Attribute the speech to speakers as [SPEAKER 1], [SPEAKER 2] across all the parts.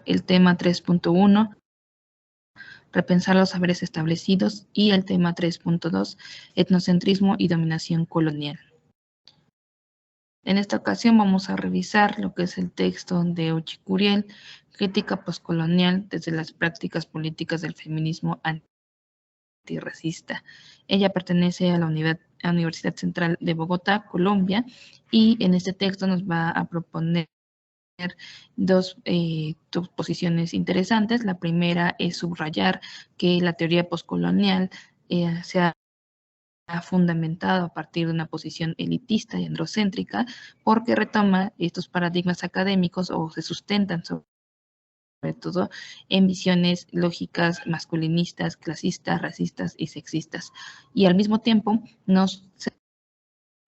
[SPEAKER 1] el tema 3.1, repensar los saberes establecidos, y el tema 3.2, etnocentrismo y dominación colonial. En esta ocasión vamos a revisar lo que es el texto de Uchi Curiel, Crítica postcolonial desde las prácticas políticas del feminismo antirracista. Ella pertenece a la Universidad Central de Bogotá, Colombia, y en este texto nos va a proponer dos posiciones interesantes. La primera es subrayar que la teoría postcolonial se ha fundamentado a partir de una posición elitista y androcéntrica, porque retoma estos paradigmas académicos o se sustentan sobre todo en visiones lógicas masculinistas, clasistas, racistas y sexistas. Y al mismo tiempo nos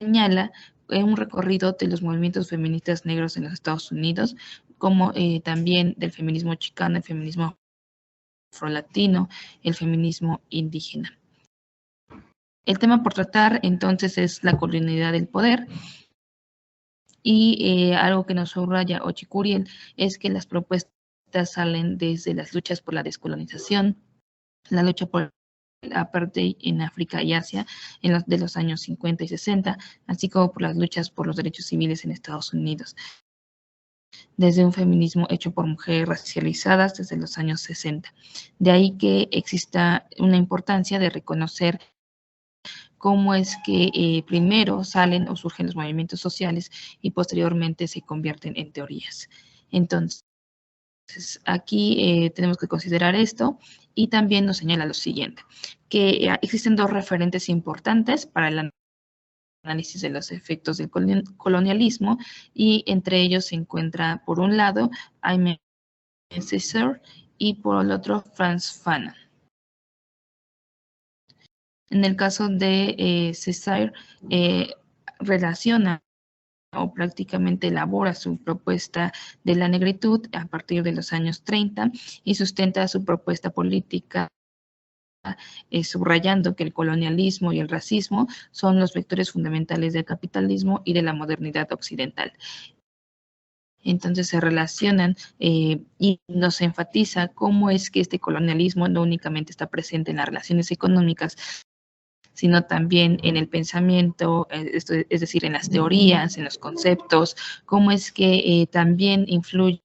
[SPEAKER 1] señala un recorrido de los movimientos feministas negros en los Estados Unidos, como también del feminismo chicano, el feminismo afrolatino, el feminismo indígena. El tema por tratar entonces es la colonialidad del poder, y algo que nos subraya Uchi Curiel es que las propuestas salen desde las luchas por la descolonización, la lucha por el apartheid en África y Asia de los años 50 y 60, así como por las luchas por los derechos civiles en Estados Unidos, desde un feminismo hecho por mujeres racializadas desde los años 60. De ahí que exista una importancia de reconocer cómo es que primero salen o surgen los movimientos sociales y posteriormente se convierten en teorías. Entonces, aquí tenemos que considerar esto, y también nos señala lo siguiente, que existen dos referentes importantes para el análisis de los efectos del colonialismo, y entre ellos se encuentra, por un lado, Aimé Césaire y por el otro, Frantz Fanon. En el caso de Césaire, relaciona o prácticamente elabora su propuesta de la negritud a partir de los años 30 y sustenta su propuesta política subrayando que el colonialismo y el racismo son los vectores fundamentales del capitalismo y de la modernidad occidental. Entonces se relacionan y nos enfatiza cómo es que este colonialismo no únicamente está presente en las relaciones económicas, sino también en el pensamiento, es decir, en las teorías, en los conceptos, cómo es que también influye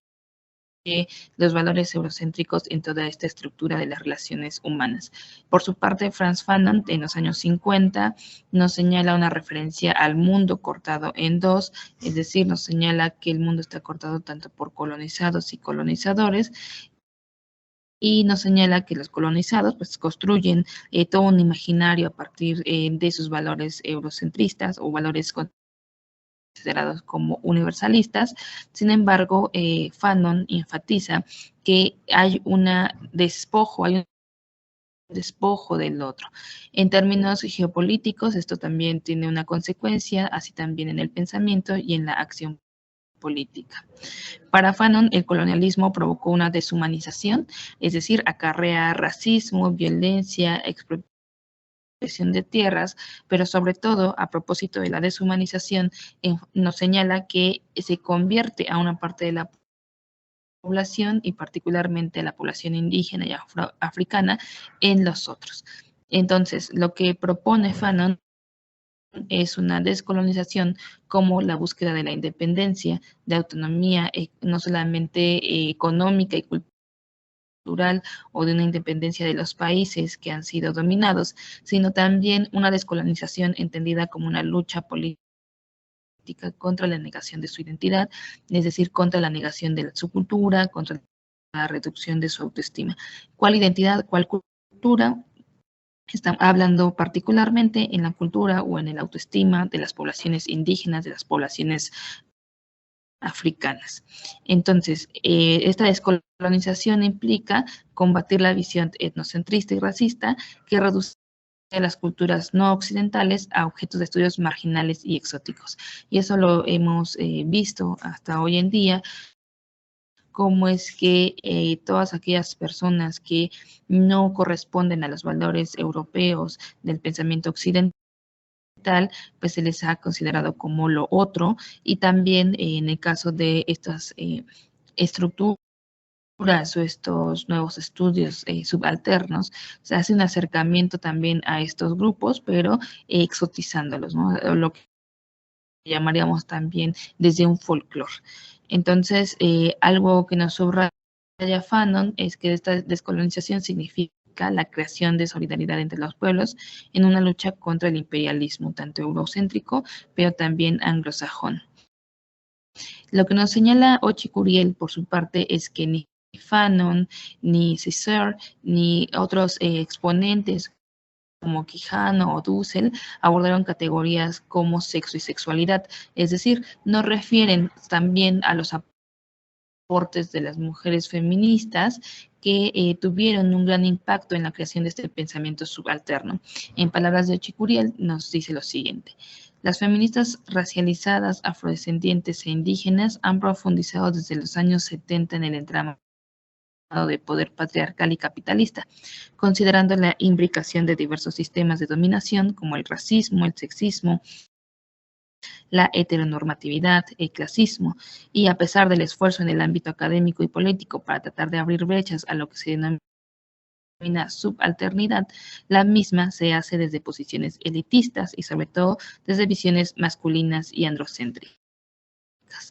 [SPEAKER 1] los valores eurocéntricos en toda esta estructura de las relaciones humanas. Por su parte, Frantz Fanon, en los años 50, nos señala una referencia al mundo cortado en dos, es decir, nos señala que el mundo está cortado tanto por colonizados y colonizadores, y nos señala que los colonizados pues construyen todo un imaginario a partir de sus valores eurocentristas o valores considerados como universalistas. Sin embargo, Fanon enfatiza que hay un despojo del otro. En términos geopolíticos, esto también tiene una consecuencia, así también en el pensamiento y en la acción política. Para Fanon, el colonialismo provocó una deshumanización, es decir, acarrea racismo, violencia, expropiación de tierras, pero sobre todo, a propósito de la deshumanización, nos señala que se convierte a una parte de la población, y particularmente a la población indígena y africana, en los otros. Entonces, lo que propone Fanon es una descolonización como la búsqueda de la independencia, de autonomía, no solamente económica y cultural, o de una independencia de los países que han sido dominados, sino también una descolonización entendida como una lucha política contra la negación de su identidad, es decir, contra la negación de su cultura, contra la reducción de su autoestima. ¿Cuál identidad, cuál cultura? Están hablando particularmente en la cultura o en el autoestima de las poblaciones indígenas, de las poblaciones africanas. Entonces, esta descolonización implica combatir la visión etnocentrista y racista que reduce a las culturas no occidentales a objetos de estudios marginales y exóticos. Y eso lo hemos visto hasta hoy en día, cómo es que todas aquellas personas que no corresponden a los valores europeos del pensamiento occidental, pues se les ha considerado como lo otro, y también en el caso de estas estructuras o estos nuevos estudios subalternos, se hace un acercamiento también a estos grupos, pero exotizándolos, ¿no? Lo que llamaríamos también desde un folclore. Entonces, algo que nos subraya Fanon es que esta descolonización significa la creación de solidaridad entre los pueblos en una lucha contra el imperialismo, tanto eurocéntrico, pero también anglosajón. Lo que nos señala Ochi Curiel, por su parte, es que ni Fanon, ni César, ni otros exponentes como Quijano o Dussel abordaron categorías como sexo y sexualidad, es decir, no refieren también a los aportes de las mujeres feministas que tuvieron un gran impacto en la creación de este pensamiento subalterno. En palabras de Ochicuriel nos dice lo siguiente: las feministas racializadas, afrodescendientes e indígenas han profundizado desde los años 70 en el entramado de poder patriarcal y capitalista, considerando la imbricación de diversos sistemas de dominación como el racismo, el sexismo, la heteronormatividad, el clasismo, y a pesar del esfuerzo en el ámbito académico y político para tratar de abrir brechas a lo que se denomina subalternidad, la misma se hace desde posiciones elitistas y sobre todo desde visiones masculinas y androcéntricas.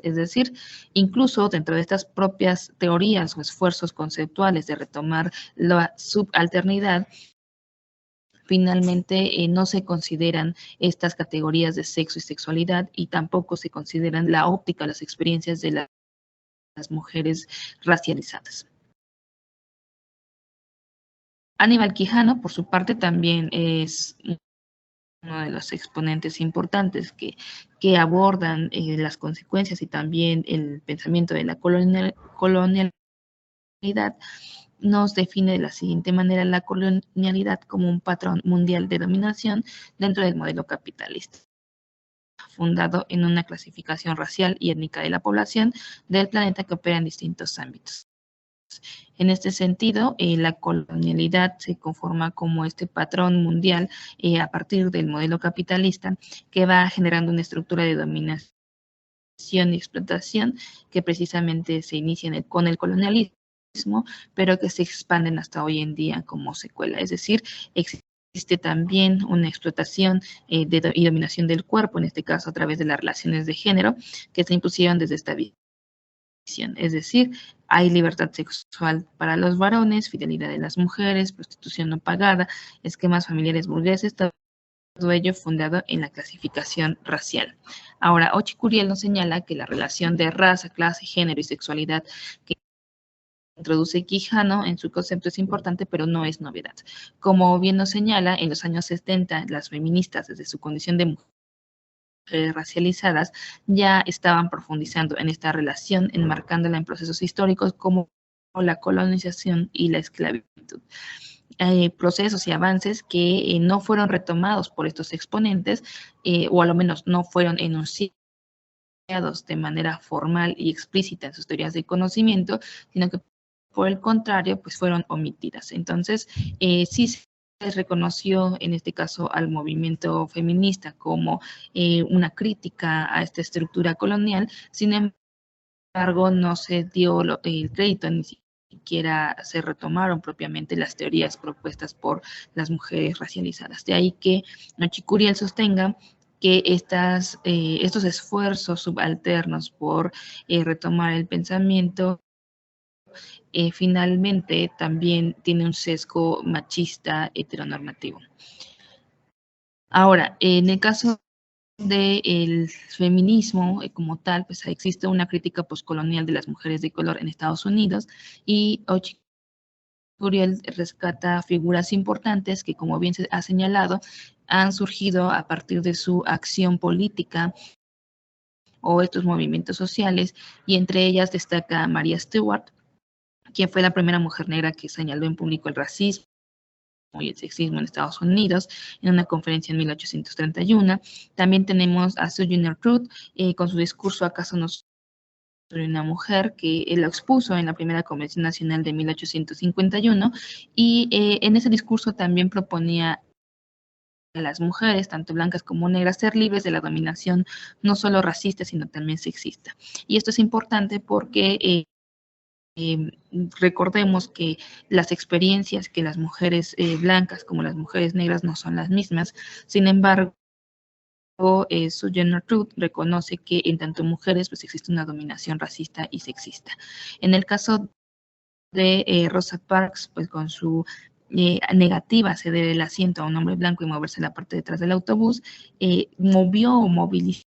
[SPEAKER 1] Es decir, incluso dentro de estas propias teorías o esfuerzos conceptuales de retomar la subalternidad, finalmente no se consideran estas categorías de sexo y sexualidad y tampoco se consideran la óptica, las experiencias de las mujeres racializadas. Aníbal Quijano, por su parte, también es uno de los exponentes importantes que abordan las consecuencias y también el pensamiento de la colonialidad, nos define de la siguiente manera la colonialidad como un patrón mundial de dominación dentro del modelo capitalista, fundado en una clasificación racial y étnica de la población del planeta que opera en distintos ámbitos. En este sentido, la colonialidad se conforma como este patrón mundial a partir del modelo capitalista que va generando una estructura de dominación y explotación que precisamente se inicia con el colonialismo, pero que se expanden hasta hoy en día como secuela. Es decir, existe también una explotación y dominación del cuerpo, en este caso a través de las relaciones de género, que se impusieron desde esta visión. Es decir, hay libertad sexual para los varones, fidelidad de las mujeres, prostitución no pagada, esquemas familiares burgueses, todo ello fundado en la clasificación racial. Ahora, Ochi Curiel nos señala que la relación de raza, clase, género y sexualidad que introduce Quijano en su concepto es importante, pero no es novedad. Como bien nos señala, en los años 70, las feministas, desde su condición de mujeres racializadas, ya estaban profundizando en esta relación, enmarcándola en procesos históricos como la colonización y la esclavitud. Procesos y avances que no fueron retomados por estos exponentes, o a lo menos no fueron enunciados de manera formal y explícita en sus teorías de conocimiento, sino que por el contrario, pues fueron omitidas. Entonces, sí se reconoció en este caso al movimiento feminista como una crítica a esta estructura colonial, sin embargo, no se dio el crédito, ni siquiera se retomaron propiamente las teorías propuestas por las mujeres racializadas. De ahí que Nochicuriel sostenga que estos esfuerzos subalternos por retomar el pensamiento finalmente también tiene un sesgo machista heteronormativo. Ahora, en el caso del feminismo como tal, pues existe una crítica postcolonial de las mujeres de color en Estados Unidos y Ochi Curiel rescata figuras importantes que, como bien se ha señalado, han surgido a partir de su acción política o estos movimientos sociales, y entre ellas destaca Maria Stewart, quien fue la primera mujer negra que señaló en público el racismo y el sexismo en Estados Unidos en una conferencia en 1831. También tenemos a Sojourner Truth con su discurso ¿Acaso no soy una mujer?, que él lo expuso en la primera Convención Nacional de 1851 y en ese discurso también proponía a las mujeres, tanto blancas como negras, ser libres de la dominación no solo racista, sino también sexista. Y esto es importante porque recordemos que las experiencias que las mujeres blancas como las mujeres negras no son las mismas. Sin embargo, Sojourner Truth reconoce que en tanto mujeres pues existe una dominación racista y sexista. En el caso de Rosa Parks, pues con su negativa a ceder el asiento a un hombre blanco y moverse a la parte de atrás del autobús, movió o movilizó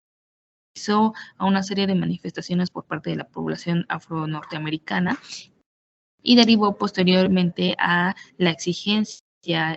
[SPEAKER 1] a una serie de manifestaciones por parte de la población afro-norteamericana y derivó posteriormente a la exigencia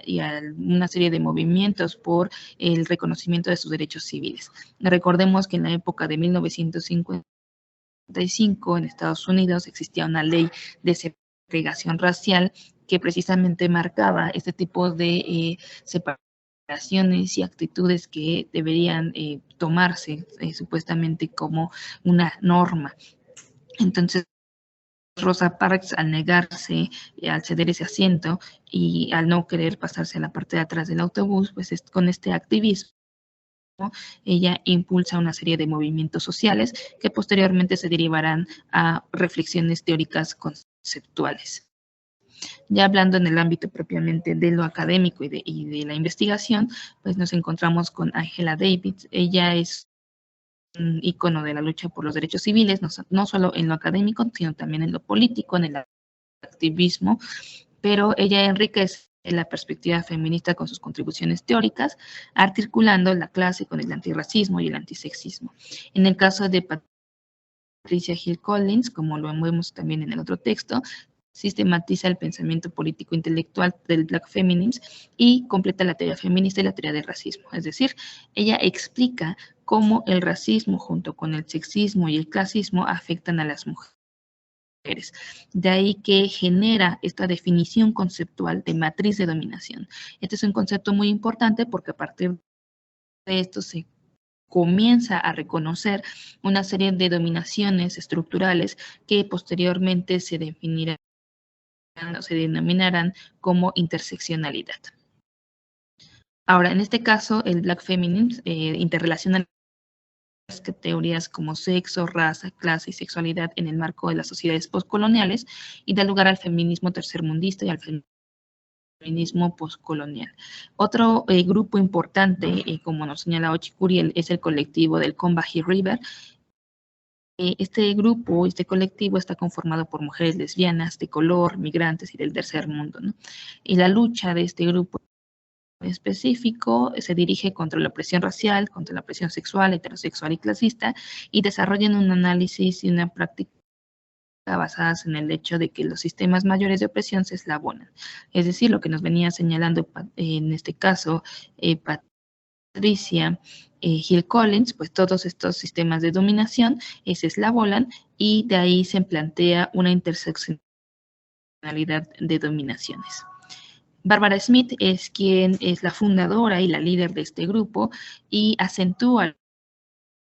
[SPEAKER 1] y a una serie de movimientos por el reconocimiento de sus derechos civiles. Recordemos que en la época de 1955 en Estados Unidos existía una ley de segregación racial que precisamente marcaba este tipo de separaciones y actitudes que deberían tomarse supuestamente como una norma. Entonces, Rosa Parks, al negarse, al ceder ese asiento y al no querer pasarse a la parte de atrás del autobús, pues con este activismo, ella impulsa una serie de movimientos sociales que posteriormente se derivarán a reflexiones teóricas conceptuales. Ya hablando en el ámbito propiamente de lo académico y de la investigación, pues nos encontramos con Angela Davis. Ella es un ícono de la lucha por los derechos civiles, no solo en lo académico, sino también en lo político, en el activismo, pero ella enriquece la perspectiva feminista con sus contribuciones teóricas, articulando la clase con el antirracismo y el antisexismo. En el caso de Patricia Hill Collins, como lo vemos también en el otro texto, sistematiza el pensamiento político intelectual del Black Feminism y completa la teoría feminista y la teoría del racismo. Es decir, ella explica cómo el racismo junto con el sexismo y el clasismo afectan a las mujeres. De ahí que genera esta definición conceptual de matriz de dominación. Este es un concepto muy importante porque a partir de esto se comienza a reconocer una serie de dominaciones estructurales que posteriormente se definirán o se denominarán como interseccionalidad. Ahora, en este caso, el Black Feminism interrelaciona teorías como sexo, raza, clase y sexualidad en el marco de las sociedades postcoloniales y da lugar al feminismo tercermundista y al feminismo postcolonial. Otro grupo importante, como nos señala Ochi Curiel, es el colectivo del Combahee River. Este grupo, este colectivo está conformado por mujeres lesbianas de color, migrantes y del tercer mundo, ¿no? Y la lucha de este grupo específico se dirige contra la opresión racial, contra la opresión sexual, heterosexual y clasista, y desarrollan un análisis y una práctica basadas en el hecho de que los sistemas mayores de opresión se eslabonan. Es decir, lo que nos venía señalando en este caso Patricia Hill Collins, pues todos estos sistemas de dominación se eslabonan y de ahí se plantea una interseccionalidad de dominaciones. Barbara Smith es quien es la fundadora y la líder de este grupo y acentúa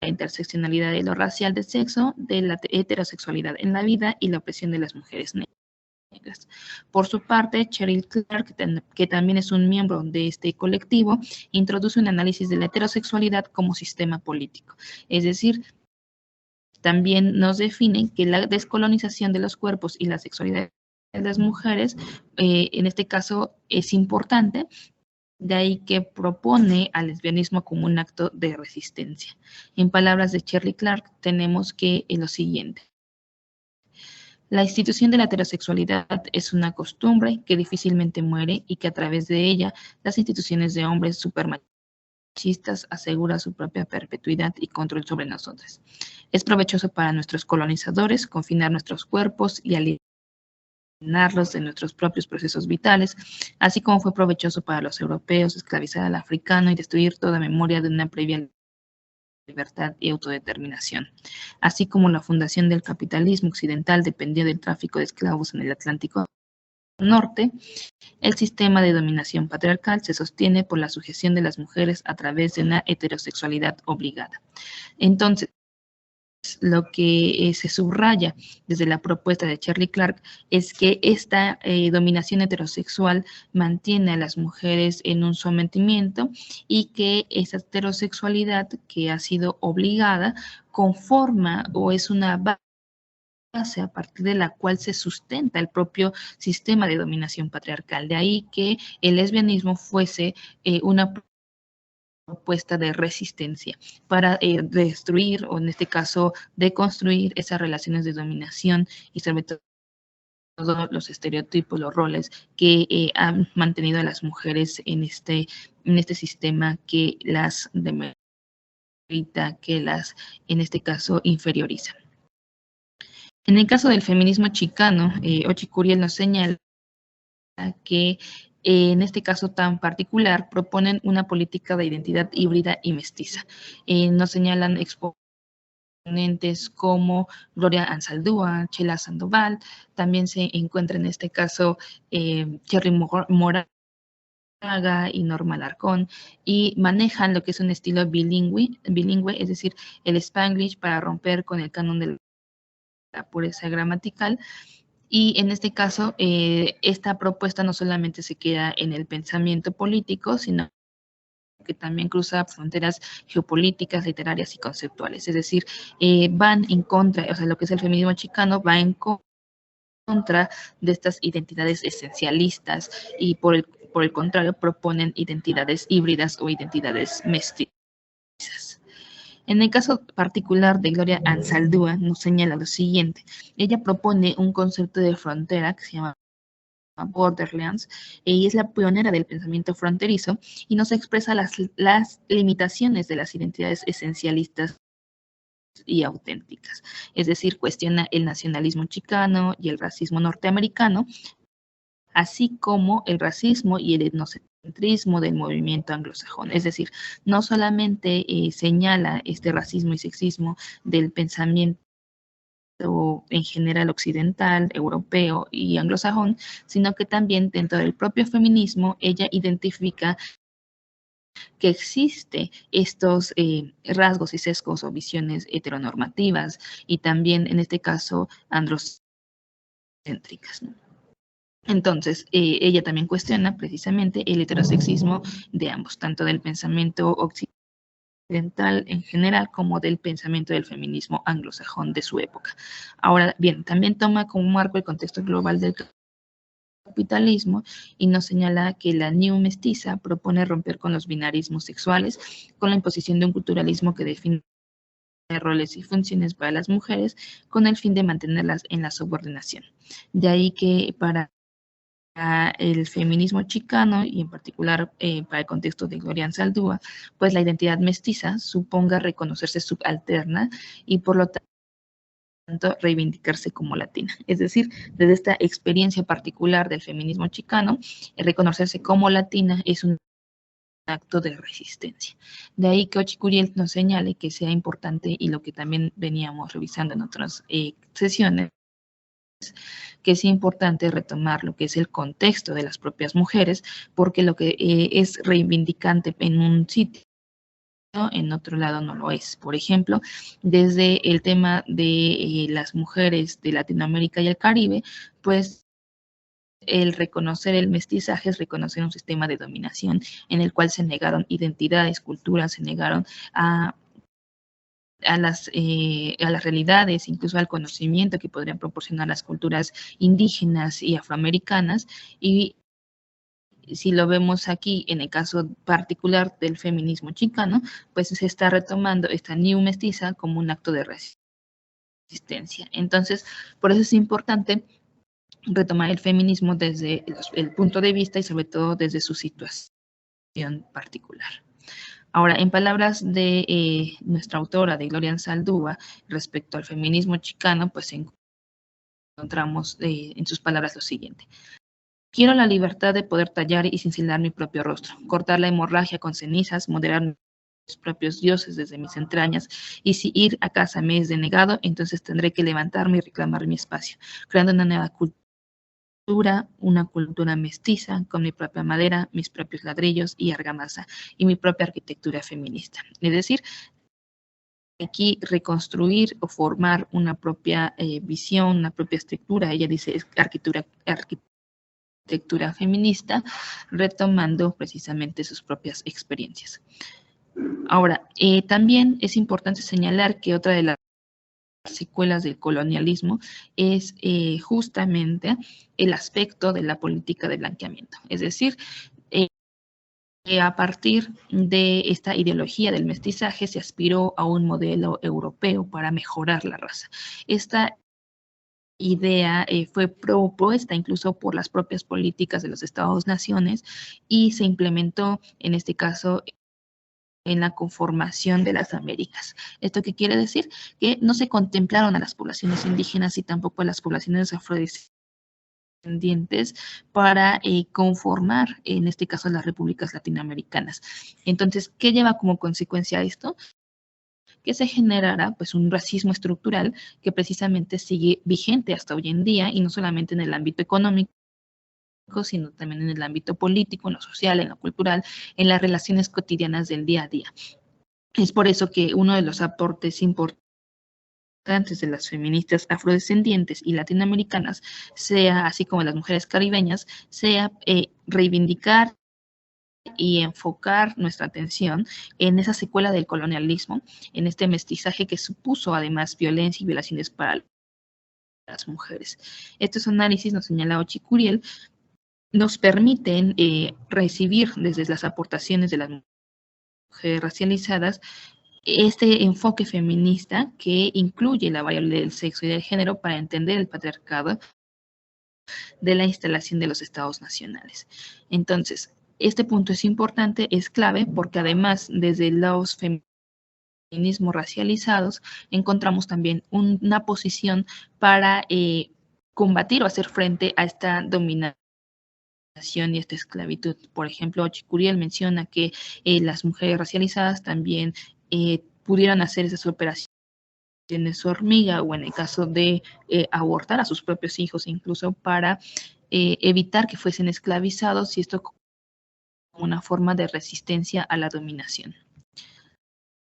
[SPEAKER 1] la interseccionalidad de lo racial de sexo, de la heterosexualidad en la vida y la opresión de las mujeres negras. Por su parte, Cheryl Clark, que también es un miembro de este colectivo, introduce un análisis de la heterosexualidad como sistema político. Es decir, también nos define que la descolonización de los cuerpos y la sexualidad de las mujeres, en este caso, es importante, de ahí que propone al lesbianismo como un acto de resistencia. En palabras de Shirley Clark, tenemos que lo siguiente. La institución de la heterosexualidad es una costumbre que difícilmente muere y que a través de ella las instituciones de hombres supermachistas aseguran su propia perpetuidad y control sobre nosotros. Es provechoso para nuestros colonizadores confinar nuestros cuerpos y alienarlos de nuestros propios procesos vitales, así como fue provechoso para los europeos esclavizar al africano y destruir toda memoria de una previa libertad y autodeterminación. Así como la fundación del capitalismo occidental dependía del tráfico de esclavos en el Atlántico Norte, el sistema de dominación patriarcal se sostiene por la sujeción de las mujeres a través de una heterosexualidad obligada. Entonces, lo que se subraya desde la propuesta de Shirley Clark es que esta dominación heterosexual mantiene a las mujeres en un sometimiento y que esa heterosexualidad que ha sido obligada conforma o es una base a partir de la cual se sustenta el propio sistema de dominación patriarcal. De ahí que el lesbianismo fuese una propuesta de resistencia para destruir, o en este caso, deconstruir esas relaciones de dominación y sobre todo los estereotipos, los roles que han mantenido a las mujeres en este sistema que las demerita, que las, en este caso, inferioriza. En el caso del feminismo chicano, Ochi Curiel nos señala que en este caso tan particular proponen una política de identidad híbrida y mestiza. Nos señalan exponentes como Gloria Anzaldúa, Chela Sandoval, también se encuentra en este caso Cherry Moraga y Norma Alarcón, y manejan lo que es un estilo bilingüe, es decir, el Spanglish para romper con el canon de la pureza gramatical. Y en este caso, esta propuesta no solamente se queda en el pensamiento político, sino que también cruza fronteras geopolíticas, literarias y conceptuales. Es decir, van en contra, o sea, lo que es el feminismo chicano va en contra de estas identidades esencialistas y por el contrario proponen identidades híbridas o identidades mestizas. En el caso particular de Gloria Anzaldúa nos señala lo siguiente. Ella propone un concepto de frontera que se llama Borderlands, y es la pionera del pensamiento fronterizo y nos expresa las limitaciones de las identidades esencialistas y auténticas. Es decir, cuestiona el nacionalismo chicano y el racismo norteamericano, así como el racismo y el etnocentrismo del movimiento anglosajón. Es decir, no solamente señala este racismo y sexismo del pensamiento en general occidental, europeo y anglosajón, sino que también dentro del propio feminismo ella identifica que existe estos rasgos y sesgos o visiones heteronormativas y también en este caso androcéntricas, ¿no? Entonces, ella también cuestiona precisamente el heterosexismo de ambos, tanto del pensamiento occidental en general como del pensamiento del feminismo anglosajón de su época. Ahora bien, también toma como marco el contexto global del capitalismo y nos señala que la New Mestiza propone romper con los binarismos sexuales, con la imposición de un culturalismo que define roles y funciones para las mujeres con el fin de mantenerlas en la subordinación. De ahí que para el feminismo chicano y en particular para el contexto de Gloria Anzaldúa, pues la identidad mestiza suponga reconocerse subalterna y por lo tanto reivindicarse como latina. Es decir, desde esta experiencia particular del feminismo chicano, reconocerse como latina es un acto de resistencia. De ahí que Ochi Curiel nos señale que sea importante y lo que también veníamos revisando en otras sesiones, que es importante retomar lo que es el contexto de las propias mujeres, porque lo que es reivindicante en un sitio, en otro lado no lo es. Por ejemplo, desde el tema de las mujeres de Latinoamérica y el Caribe, pues el reconocer el mestizaje es reconocer un sistema de dominación en el cual se negaron identidades, culturas, se negaron a las realidades, incluso al conocimiento que podrían proporcionar las culturas indígenas y afroamericanas. Y si lo vemos aquí en el caso particular del feminismo chicano, pues se está retomando esta new mestiza como un acto de resistencia. Entonces, por eso es importante retomar el feminismo desde el punto de vista y sobre todo desde su situación particular. Ahora, en palabras de nuestra autora, de Gloria Anzaldúa, respecto al feminismo chicano, pues encontramos en sus palabras lo siguiente. Quiero la libertad de poder tallar y cincelar mi propio rostro, cortar la hemorragia con cenizas, moderar mis propios dioses desde mis entrañas, y si ir a casa me es denegado, entonces tendré que levantarme y reclamar mi espacio, creando una nueva cultura, una cultura mestiza, con mi propia madera, mis propios ladrillos y argamasa, y mi propia arquitectura feminista. Es decir, aquí reconstruir o formar una propia visión, una propia estructura, ella dice arquitectura feminista, retomando precisamente sus propias experiencias. Ahora, también es importante señalar que otra de las secuelas del colonialismo es justamente el aspecto de la política de blanqueamiento. Es decir, a partir de esta ideología del mestizaje se aspiró a un modelo europeo para mejorar la raza. Esta idea fue propuesta incluso por las propias políticas de los Estados-naciones y se implementó, en este caso, en la conformación de las Américas. ¿Esto qué quiere decir? Que no se contemplaron a las poblaciones indígenas y tampoco a las poblaciones afrodescendientes para conformar, en este caso, las repúblicas latinoamericanas. Entonces, ¿qué lleva como consecuencia esto? Que se generara pues un racismo estructural que precisamente sigue vigente hasta hoy en día y no solamente en el ámbito económico, sino también en el ámbito político, en lo social, en lo cultural, en las relaciones cotidianas del día a día. Es por eso que uno de los aportes importantes de las feministas afrodescendientes y latinoamericanas, sea así como las mujeres caribeñas, sea reivindicar y enfocar nuestra atención en esa secuela del colonialismo, en este mestizaje que supuso además violencia y violaciones para las mujeres. Estos análisis, nos señala Ochicuriel, nos permiten recibir desde las aportaciones de las mujeres racializadas este enfoque feminista que incluye la variable del sexo y del género para entender el patriarcado de la instalación de los estados nacionales. Entonces, este punto es importante, es clave, porque además desde los feminismos racializados encontramos también una posición para combatir o hacer frente a esta dominación y esta esclavitud. Por ejemplo, Ochicuriel menciona que las mujeres racializadas también pudieron hacer esas operaciones hormiga o en el caso de abortar a sus propios hijos, incluso para evitar que fuesen esclavizados, y esto como una forma de resistencia a la dominación.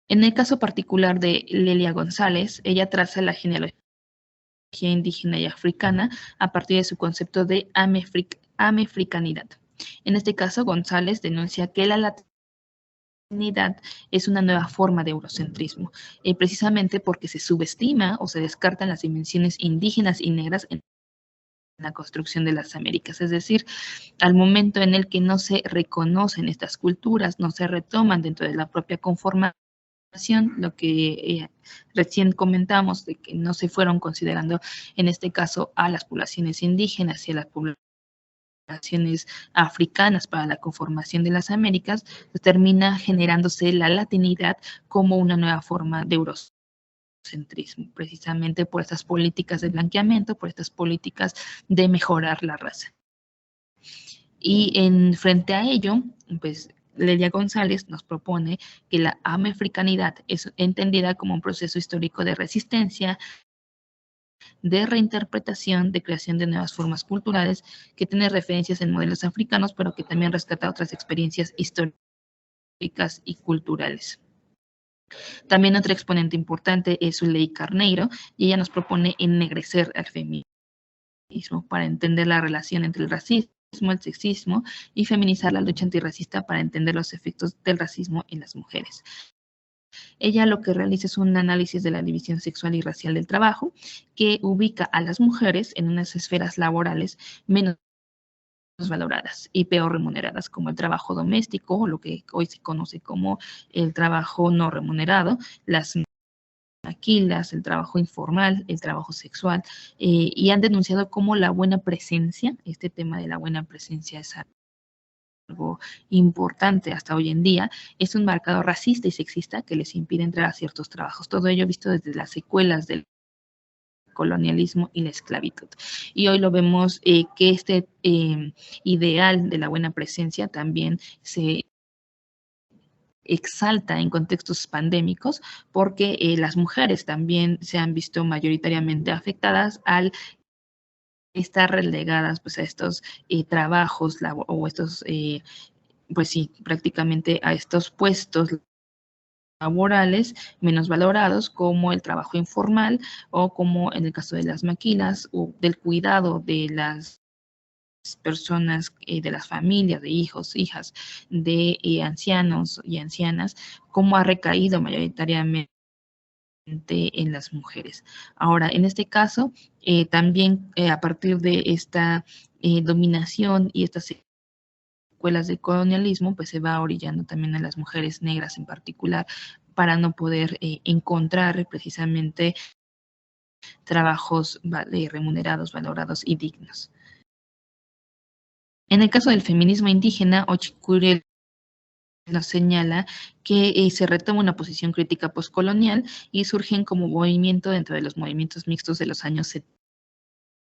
[SPEAKER 1] En el caso particular de Lelia González, ella traza la genealogía indígena y africana a partir de su concepto de amefricanidad. En este caso, González denuncia que la latinidad es una nueva forma de eurocentrismo, precisamente porque se subestima o se descartan las dimensiones indígenas y negras en la construcción de las Américas. Es decir, al momento en el que no se reconocen estas culturas, no se retoman dentro de la propia conformación, lo que recién comentamos, de que no se fueron considerando en este caso a las poblaciones indígenas y a las poblaciones africanas para la conformación de las Américas, pues termina generándose la latinidad como una nueva forma de eurocentrismo, precisamente por estas políticas de blanqueamiento, por estas políticas de mejorar la raza. Y frente a ello, pues Lelia González nos propone que la amefricanidad es entendida como un proceso histórico de resistencia, de reinterpretación, de creación de nuevas formas culturales, que tiene referencias en modelos africanos, pero que también rescata otras experiencias históricas y culturales. También otro exponente importante es Zuley Carneiro, y ella nos propone ennegrecer al feminismo para entender la relación entre el racismo, el sexismo y feminizar la lucha antirracista para entender los efectos del racismo en las mujeres. Ella lo que realiza es un análisis de la división sexual y racial del trabajo, que ubica a las mujeres en unas esferas laborales menos valoradas y peor remuneradas, como el trabajo doméstico, o lo que hoy se conoce como el trabajo no remunerado, las maquilas, el trabajo informal, el trabajo sexual, y han denunciado como la buena presencia, este tema de la buena presencia es algo importante hasta hoy en día, es un marcador racista y sexista que les impide entrar a ciertos trabajos. Todo ello visto desde las secuelas del colonialismo y la esclavitud. Y hoy lo vemos que este ideal de la buena presencia también se exalta en contextos pandémicos porque las mujeres también se han visto mayoritariamente afectadas al estar relegadas pues a estos trabajos o estos pues sí, prácticamente a estos puestos laborales menos valorados, como el trabajo informal o como en el caso de las maquilas o del cuidado de las personas, de las familias, de hijos, hijas, de ancianos y ancianas, como ha recaído mayoritariamente en las mujeres. Ahora, en este caso, también a partir de esta dominación y estas secuelas de colonialismo, pues se va orillando también a las mujeres negras en particular para no poder encontrar precisamente trabajos remunerados, valorados y dignos. En el caso del feminismo indígena, Ochicuriel nos señala que se retoma una posición crítica postcolonial y surgen como movimiento dentro de los movimientos mixtos de los años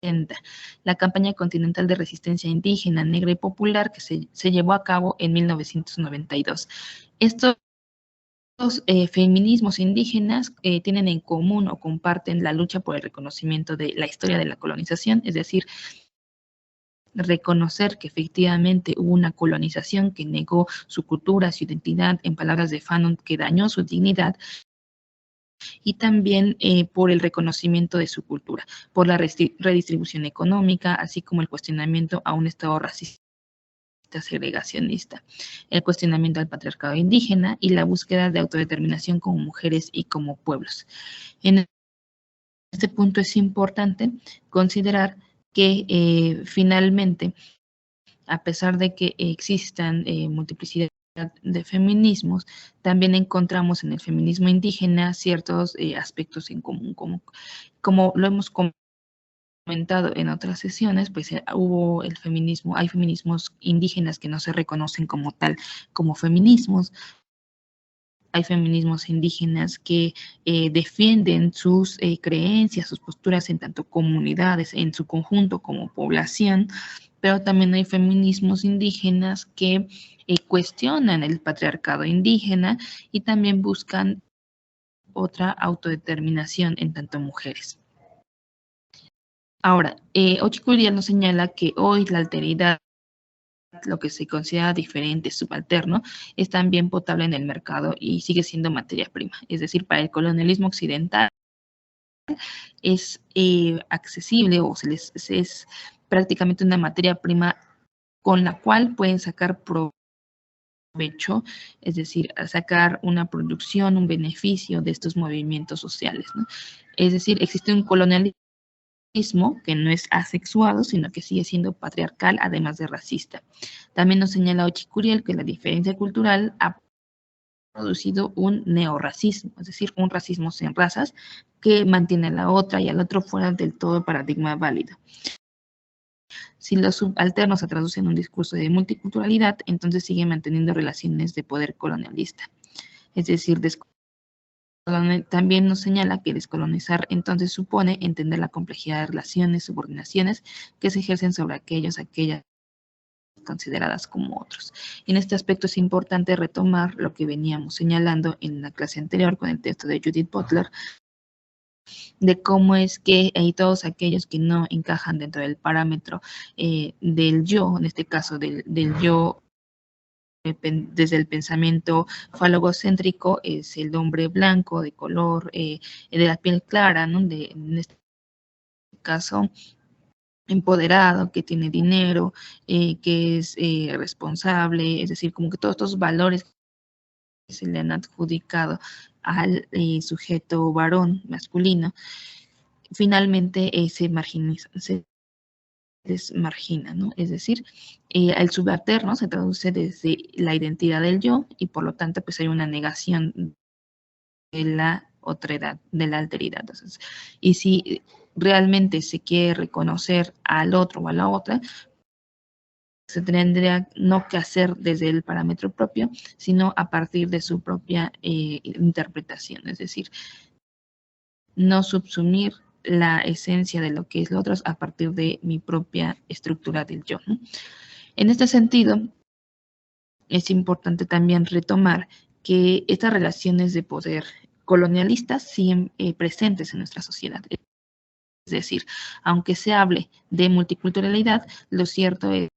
[SPEAKER 1] 70. La campaña continental de resistencia indígena, negra y popular que se llevó a cabo en 1992. Estos feminismos indígenas tienen en común o comparten la lucha por el reconocimiento de la historia de la colonización, es decir, reconocer que efectivamente hubo una colonización que negó su cultura, su identidad, en palabras de Fanon, que dañó su dignidad, y también por el reconocimiento de su cultura, por la redistribución económica, así como el cuestionamiento a un Estado racista segregacionista, el cuestionamiento al patriarcado indígena y la búsqueda de autodeterminación como mujeres y como pueblos. En este punto es importante considerar que finalmente, a pesar de que existan multiplicidad de feminismos, también encontramos en el feminismo indígena ciertos aspectos en común, como lo hemos comentado en otras sesiones, pues hubo el feminismo, hay feminismos indígenas que no se reconocen como tal, como feminismos. Hay feminismos indígenas que defienden sus creencias, sus posturas en tanto comunidades, en su conjunto como población, pero también hay feminismos indígenas que cuestionan el patriarcado indígena y también buscan otra autodeterminación en tanto mujeres. Ahora, Ochicuriel nos señala que hoy la alteridad, lo que se considera diferente, subalterno, es también potable en el mercado y sigue siendo materia prima. Es decir, para el colonialismo occidental es accesible o es prácticamente una materia prima con la cual pueden sacar provecho, es decir, sacar una producción, un beneficio de estos movimientos sociales, ¿no? Es decir, existe un colonialismo que no es asexuado, sino que sigue siendo patriarcal, además de racista. También nos señala Ochicuriel que la diferencia cultural ha producido un neorracismo, es decir, un racismo sin razas que mantiene a la otra y al otro fuera del todo paradigma válido. Si los subalternos se traducen en un discurso de multiculturalidad, entonces sigue manteniendo relaciones de poder colonialista. Es decir, también nos señala que descolonizar entonces supone entender la complejidad de relaciones, subordinaciones que se ejercen sobre aquellas consideradas como otros. En este aspecto es importante retomar lo que veníamos señalando en la clase anterior con el texto de Judith Butler, de cómo es que todos aquellos que no encajan dentro del parámetro del yo, en este caso del yo desde el pensamiento falogocéntrico, es el hombre blanco, de color, de la piel clara, ¿no? En este caso, empoderado, que tiene dinero, que es responsable, es decir, como que todos estos valores que se le han adjudicado al sujeto varón masculino, finalmente se desmargina, ¿no? Es decir, el subalterno se traduce desde la identidad del yo y por lo tanto pues hay una negación de la otredad, de la alteridad. Entonces, y si realmente se quiere reconocer al otro o a la otra, se tendría no que hacer desde el parámetro propio, sino a partir de su propia interpretación, es decir, no subsumir la esencia de lo que es lo otro a partir de mi propia estructura del yo, ¿no? En este sentido, es importante también retomar que estas relaciones de poder colonialistas siguen presentes en nuestra sociedad. Es decir, aunque se hable de multiculturalidad, lo cierto es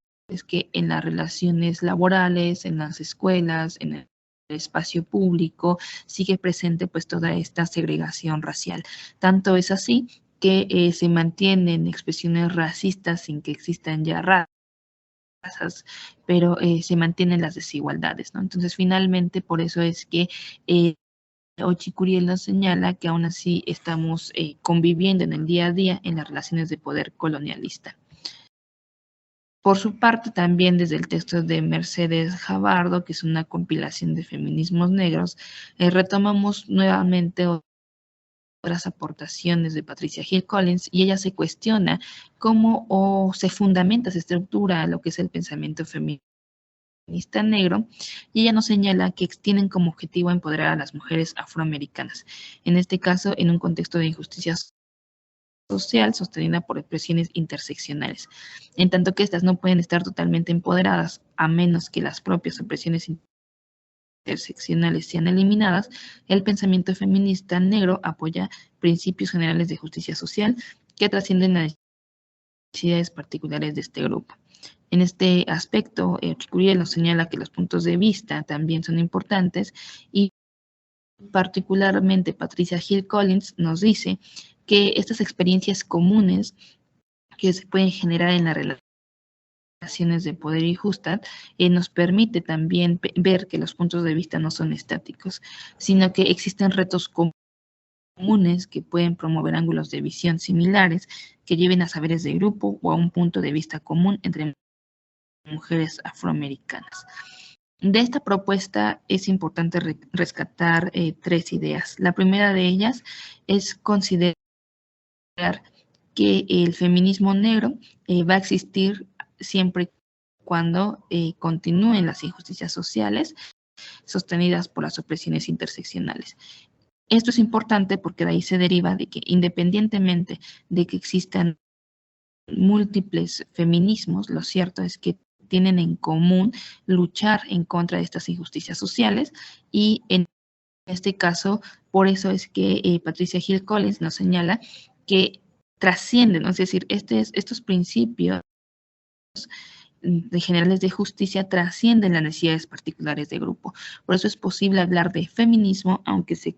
[SPEAKER 1] que en las relaciones laborales, en las escuelas, en el espacio público, sigue presente pues toda esta segregación racial. Tanto es así que se mantienen expresiones racistas sin que existan ya razas, pero se mantienen las desigualdades, ¿no? Entonces, finalmente, por eso es que Ochicuriel nos señala que aún así estamos conviviendo en el día a día en las relaciones de poder colonialista. Por su parte, también desde el texto de Mercedes Jabardo, que es una compilación de feminismos negros, retomamos nuevamente otras aportaciones de Patricia Hill Collins, y ella se cuestiona cómo se fundamenta, se estructura lo que es el pensamiento feminista negro, y ella nos señala que tienen como objetivo empoderar a las mujeres afroamericanas, en este caso en un contexto de injusticia social sostenida por expresiones interseccionales, en tanto que estas no pueden estar totalmente empoderadas a menos que las propias opresiones interseccionales sean eliminadas. El pensamiento feminista negro apoya principios generales de justicia social que trascienden las necesidades particulares de este grupo. En este aspecto, Ochicuriel nos señala que los puntos de vista también son importantes, y particularmente Patricia Hill Collins nos dice que estas experiencias comunes que se pueden generar en las relaciones de poder y justicia nos permite también ver que los puntos de vista no son estáticos, sino que existen retos comunes que pueden promover ángulos de visión similares que lleven a saberes de grupo o a un punto de vista común entre mujeres afroamericanas. De esta propuesta es importante rescatar tres ideas. La primera de ellas es considerar que el feminismo negro va a existir siempre y cuando continúen las injusticias sociales sostenidas por las opresiones interseccionales. Esto es importante porque de ahí se deriva de que, independientemente de que existan múltiples feminismos, lo cierto es que tienen en común luchar en contra de estas injusticias sociales, y en este caso, por eso es que Patricia Hill Collins nos señala que trascienden, ¿no? Es decir, estos principios generales de justicia trascienden las necesidades particulares de grupo. Por eso es posible hablar de feminismo, aunque se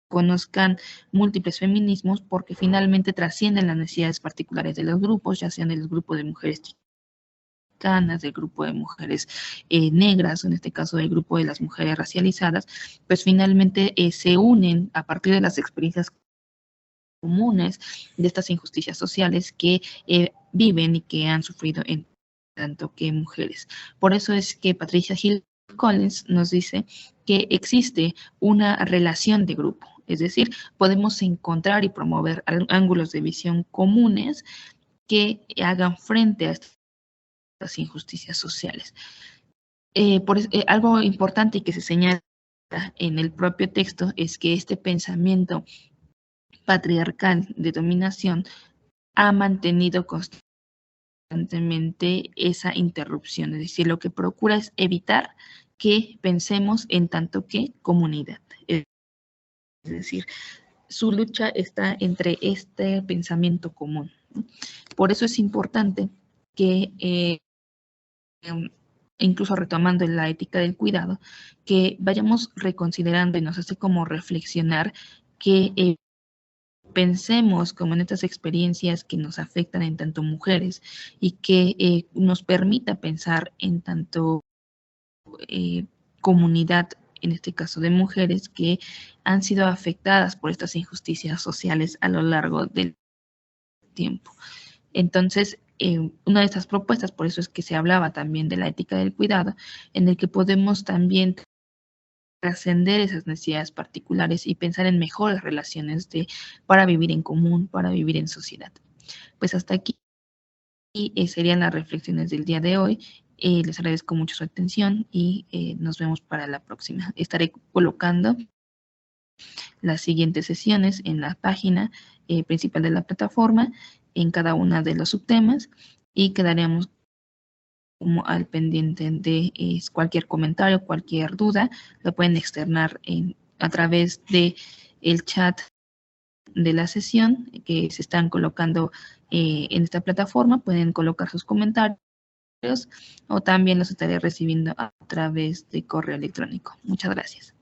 [SPEAKER 1] conozcan múltiples feminismos, porque finalmente trascienden las necesidades particulares de los grupos, ya sean del grupo de mujeres chicanas, del grupo de mujeres negras, o en este caso del grupo de las mujeres racializadas, pues finalmente se unen a partir de las experiencias comunes de estas injusticias sociales que viven y que han sufrido en tanto que mujeres. Por eso es que Patricia Hill Collins nos dice que existe una relación de grupo, es decir, podemos encontrar y promover ángulos de visión comunes que hagan frente a estas injusticias sociales. Algo importante y que se señala en el propio texto es que este pensamiento patriarcal de dominación ha mantenido constantemente esa interrupción, es decir, lo que procura es evitar que pensemos en tanto que comunidad. Es decir, su lucha está entre este pensamiento común. Por eso es importante que, incluso retomando la ética del cuidado, que vayamos reconsiderando y nos hace como reflexionar que pensemos como en estas experiencias que nos afectan en tanto mujeres, y que nos permita pensar en tanto comunidad, en este caso de mujeres que han sido afectadas por estas injusticias sociales a lo largo del tiempo. Entonces, una de estas propuestas, por eso es que se hablaba también de la ética del cuidado, en el que podemos también trascender esas necesidades particulares y pensar en mejores relaciones para vivir en común, para vivir en sociedad. Pues hasta aquí serían las reflexiones del día de hoy. Les agradezco mucho su atención y nos vemos para la próxima. Estaré colocando las siguientes sesiones en la página principal de la plataforma, en cada uno de los subtemas, y quedaremos como al pendiente de cualquier comentario, cualquier duda, lo pueden externar a través de el chat de la sesión que se están colocando en esta plataforma. Pueden colocar sus comentarios o también los estaré recibiendo a través de correo electrónico. Muchas gracias.